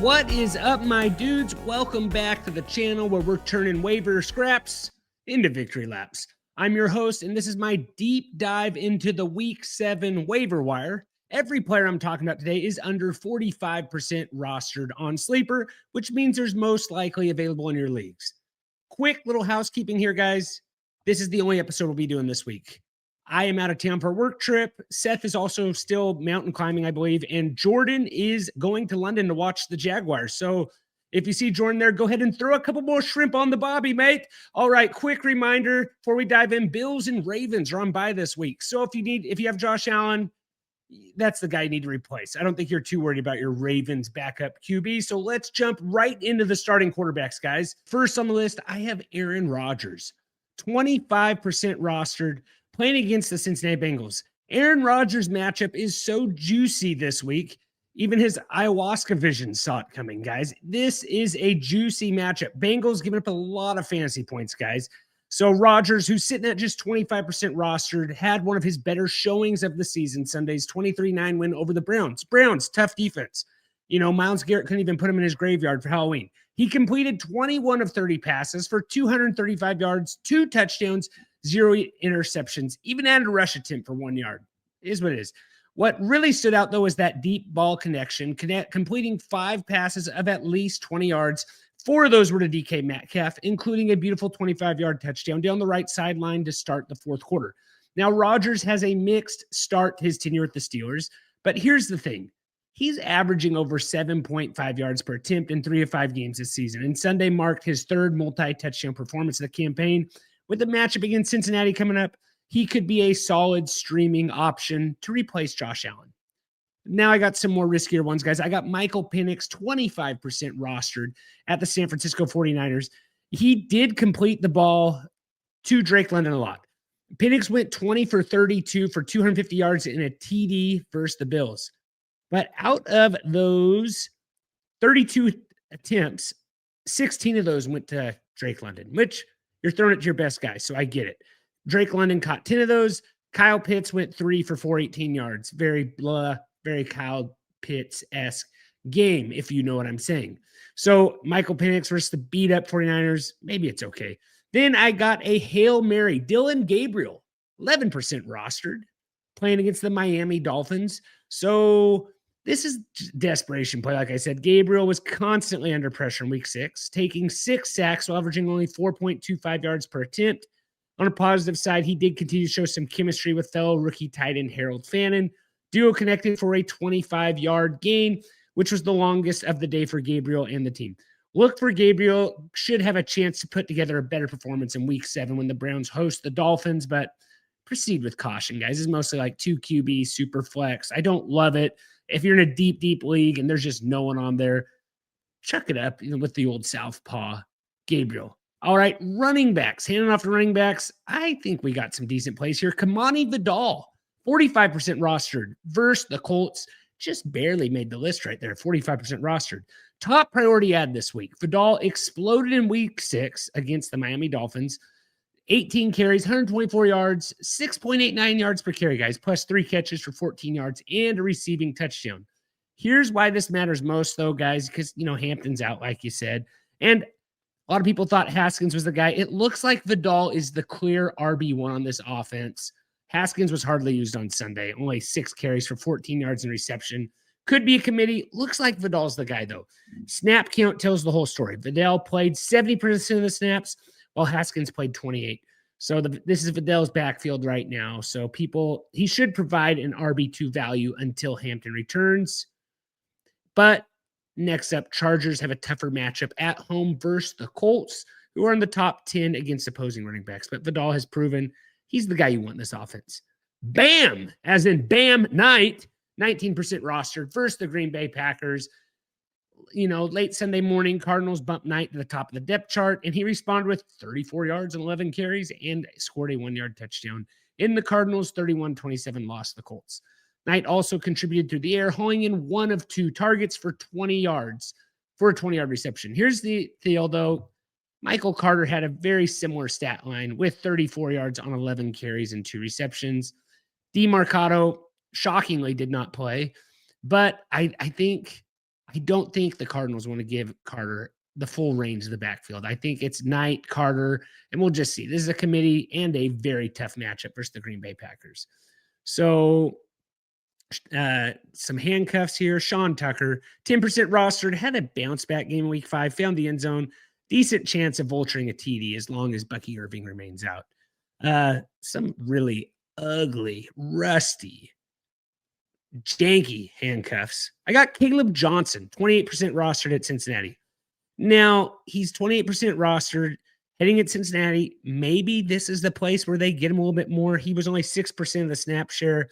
What is up, my dudes? Welcome back to the channel where we're turning waiver scraps into victory laps. I'm your host, and this is my deep dive into the Week 7 waiver wire. Every player I'm talking about today is under 45% rostered on Sleeper, which means there's most likely available in your leagues. Quick little housekeeping here, guys. This is the only episode we'll be doing this week. I am out of town for a work trip. Seth is also still mountain climbing, I believe, and Jordan is going to London to watch the Jaguars. So if you see Jordan there, go ahead and throw a couple more shrimp on the bobby, mate. All right, quick reminder before we dive in, Bills and Ravens are on bye this week. So if you have Josh Allen, that's the guy you need to replace. I don't think you're too worried about your Ravens backup QB. So let's jump right into the starting quarterbacks, guys. First on the list, I have Aaron Rodgers, 25% rostered, playing against the Cincinnati Bengals. Aaron Rodgers' matchup is so juicy this week. Even his ayahuasca vision saw it coming, guys. This is a juicy matchup. Bengals giving up a lot of fantasy points, guys. So Rodgers, who's sitting at just 25% rostered, had one of his better showings of the season, Sunday's 23-9 win over the Browns. Browns, tough defense. You know, Myles Garrett couldn't even put him in his graveyard for Halloween. He completed 21 of 30 passes for 235 yards, 2 touchdowns, 0 interceptions, even added a rush attempt for 1 yard. It is what it is. What really stood out, though, is that deep ball connection, completing 5 passes of at least 20 yards. 4 of those were to DK Metcalf, including a beautiful 25-yard touchdown down the right sideline to start the fourth quarter. Now, Rodgers has a mixed start his tenure with the Steelers, but here's the thing. He's averaging over 7.5 yards per attempt in 3 of 5 games this season, and Sunday marked his 3rd multi-touchdown performance of the campaign. With the matchup against Cincinnati coming up, he could be a solid streaming option to replace Josh Allen. Now I got some more riskier ones, guys. I got Michael Penix, 25% rostered at the San Francisco 49ers. He did complete the ball to Drake London a lot. Penix went 20 for 32 for 250 yards in a TD versus the Bills. But out of those 32 attempts, 16 of those went to Drake London, which you're throwing it to your best guy, so I get it. Drake London caught 10 of those. Kyle Pitts went 3 for 418 yards. Very blah, very Kyle Pitts-esque game, if you know what I'm saying. So Michael Penix versus the beat-up 49ers, maybe it's okay. Then I got a Hail Mary, Dylan Gabriel, 11% rostered, playing against the Miami Dolphins. So this is desperation play. Like I said, Gabriel was constantly under pressure in week 6, taking 6 sacks while averaging only 4.25 yards per attempt. On a positive side, he did continue to show some chemistry with fellow rookie tight end Harold Fannin. Duo connected for a 25-yard gain, which was the longest of the day for Gabriel and the team. Look for Gabriel. Should have a chance to put together a better performance in week 7 when the Browns host the Dolphins, but proceed with caution, guys. This is mostly like 2 QB, super flex. I don't love it. If you're in a deep, deep league and there's just no one on there, chuck it up with the old southpaw Gabriel. All right, running backs. Handing off to running backs, I think we got some decent plays here. Kimani Vidal, 45% rostered versus the Colts. Just barely made the list right there, 45% rostered. Top priority ad this week. Vidal exploded in week 6 against the Miami Dolphins. 18 carries, 124 yards, 6.89 yards per carry, guys, plus 3 catches for 14 yards and a receiving touchdown. Here's why this matters most, though, guys, because, Hampton's out, like you said. And a lot of people thought Haskins was the guy. It looks like Vidal is the clear RB1 on this offense. Haskins was hardly used on Sunday. Only 6 carries for 14 yards in reception. Could be a committee. Looks like Vidal's the guy, though. Snap count tells the whole story. Vidal played 70% of the snaps, while Haskins played 28. So this is Vidal's backfield right now. So he should provide an RB2 value until Hampton returns. But next up, Chargers have a tougher matchup at home versus the Colts, who are in the top 10 against opposing running backs. But Vidal has proven he's the guy you want in this offense. Bam, as in Bam Night, 19% rostered versus the Green Bay Packers. Late Sunday morning, Cardinals bumped Knight to the top of the depth chart, and he responded with 34 yards and 11 carries and scored a 1-yard touchdown in the Cardinals' 31-27 loss to the Colts. Knight also contributed through the air, hauling in 1 of 2 targets for 20 yards for a 20-yard reception. Here's the deal, though. Michael Carter had a very similar stat line with 34 yards on 11 carries and 2 receptions. DeMarcado shockingly did not play, but I think I don't think the Cardinals want to give Carter the full range of the backfield. I think it's Knight, Carter, and we'll just see. This is a committee and a very tough matchup versus the Green Bay Packers. So some handcuffs here. Sean Tucker, 10% rostered, had a bounce back game in week 5, found the end zone. Decent chance of vulturing a TD as long as Bucky Irving remains out. Some really ugly, rusty, janky handcuffs. I got Caleb Johnson, 28% rostered at Cincinnati. Now, he's 28% rostered heading at Cincinnati. Maybe this is the place where they get him a little bit more. He was only 6% of the snap share,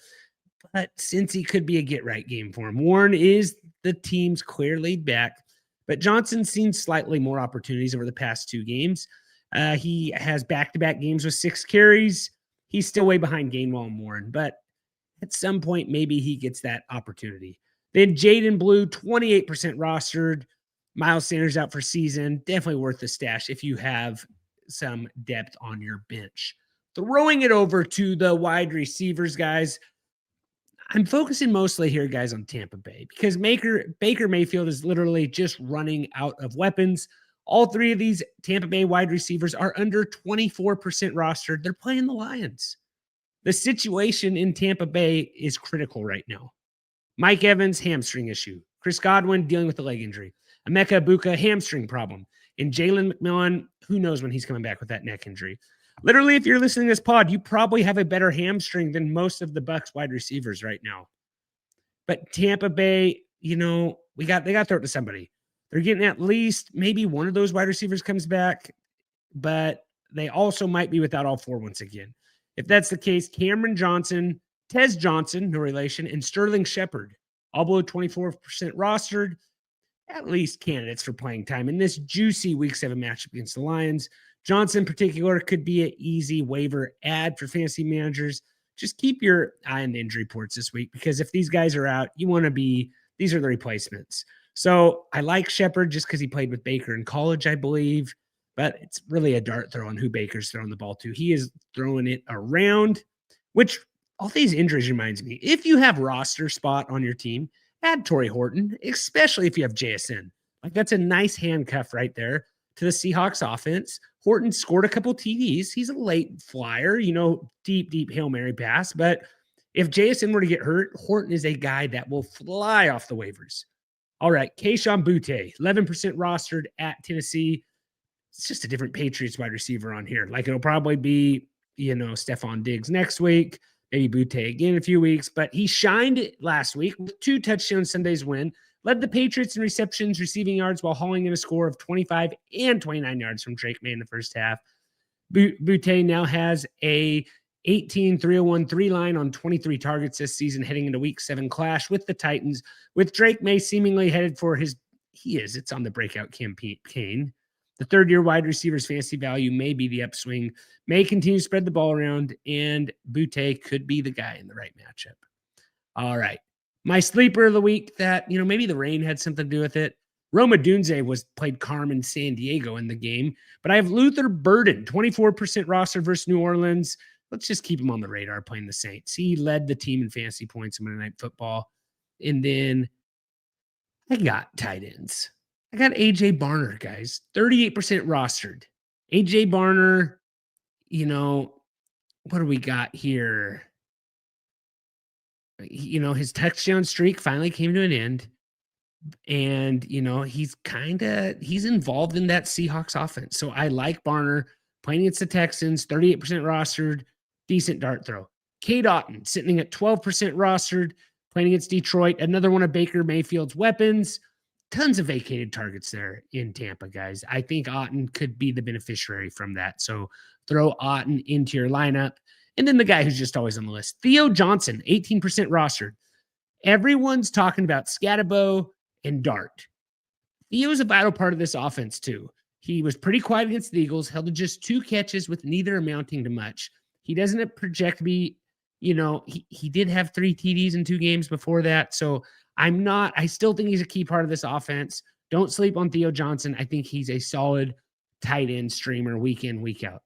but since he could be a get-right game for him. Warren is the team's clear lead back, but Johnson's seen slightly more opportunities over the past 2 games. He has back-to-back games with 6 carries. He's still way behind Gainwell and Warren, but at some point, maybe he gets that opportunity. Then Jaden Blue, 28% rostered. Miles Sanders out for season. Definitely worth the stash if you have some depth on your bench. Throwing it over to the wide receivers, guys. I'm focusing mostly here, guys, on Tampa Bay because Baker Mayfield is literally just running out of weapons. All 3 of these Tampa Bay wide receivers are under 24% rostered. They're playing the Lions. The situation in Tampa Bay is critical right now. Mike Evans, hamstring issue. Chris Godwin dealing with a leg injury. Emeka Egbuka, hamstring problem. And Jalen McMillan, who knows when he's coming back with that neck injury. Literally, if you're listening to this pod, you probably have a better hamstring than most of the Bucs wide receivers right now. But Tampa Bay, they got to throw it to somebody. They're getting at least maybe one of those wide receivers comes back, but they also might be without all 4 once again. If that's the case, Cameron Johnson, Tez Johnson, no relation, and Sterling Shepard, all below 24% rostered, at least candidates for playing time in this juicy Week 7 matchup against the Lions. Johnson in particular could be an easy waiver add for fantasy managers. Just keep your eye on the injury reports this week because if these guys are out, these are the replacements. So I like Shepard just because he played with Baker in college, I believe, but it's really a dart throw on who Baker's throwing the ball to. He is throwing it around, which all these injuries reminds me. If you have roster spot on your team, add Torrey Horton, especially if you have JSN. Like that's a nice handcuff right there to the Seahawks offense. Horton scored a couple TDs. He's a late flyer, deep Hail Mary pass. But if JSN were to get hurt, Horton is a guy that will fly off the waivers. All right, Kayshon Boutte, 11% rostered at Tennessee. It's just a different Patriots wide receiver on here. Like it'll probably be, Stephon Diggs next week, maybe Boutte again in a few weeks. But he shined last week with 2 touchdowns Sunday's win. Led the Patriots in receptions, receiving yards, while hauling in a score of 25 and 29 yards from Drake May in the first half. Boutte now has a 18-301-3 line on 23 targets this season, heading into Week 7 clash with the Titans, with Drake May seemingly headed for it's on the breakout campaign. The third-year wide receiver's fantasy value may be the upswing. May continue to spread the ball around, and Boutte could be the guy in the right matchup. All right. My sleeper of the week that, maybe the rain had something to do with it. Roma Dunze played Carmen San Diego in the game, but I have Luther Burden, 24% roster versus New Orleans. Let's just keep him on the radar playing the Saints. He led the team in fantasy points in Monday Night Football. And then I got tight ends. I got AJ Barner, guys, 38% rostered. AJ Barner, what do we got here? His touchdown streak finally came to an end. And, he's involved in that Seahawks offense. So I like Barner playing against the Texans, 38% rostered, decent dart throw. Cade Otton sitting at 12% rostered, playing against Detroit, another one of Baker Mayfield's weapons. Tons of vacated targets there in Tampa, guys. I think Otton could be the beneficiary from that. So throw Otton into your lineup. And then the guy who's just always on the list, Theo Johnson, 18% rostered. Everyone's talking about Scatterbo and Dart. Theo's a vital part of this offense, too. He was pretty quiet against the Eagles, held to just 2 catches with neither amounting to much. He doesn't project to be, he did have 3 TDs in 2 games before that. So I still think he's a key part of this offense. Don't sleep on Theo Johnson. I think he's a solid tight end streamer week in, week out.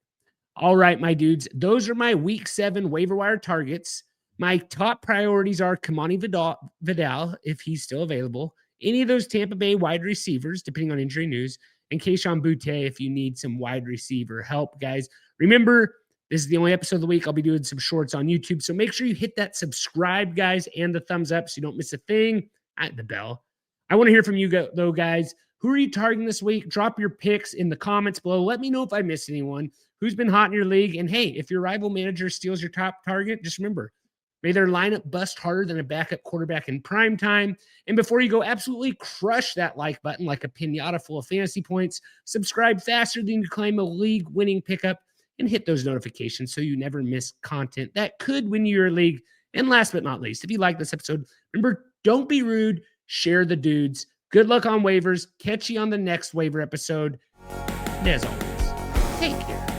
All right, my dudes, those are my Week 7 waiver wire targets. My top priorities are Kimani Vidal, if he's still available, any of those Tampa Bay wide receivers, depending on injury news, and Kayshon Boutte if you need some wide receiver help, guys. Remember, this is the only episode of the week. I'll be doing some shorts on YouTube, so make sure you hit that subscribe, guys, and the thumbs up so you don't miss a thing. At the bell. I want to hear from you, though, guys. Who are you targeting this week? Drop your picks in the comments below. Let me know if I missed anyone. Who's been hot in your league? And hey, if your rival manager steals your top target, just remember, may their lineup bust harder than a backup quarterback in prime time. And before you go, absolutely crush that like button like a pinata full of fantasy points. Subscribe faster than you claim a league-winning pickup, and hit those notifications so you never miss content that could win you your league. And last but not least, if you like this episode, remember, don't be rude. Share the dudes. Good luck on waivers. Catch you on the next waiver episode. And as always, take care.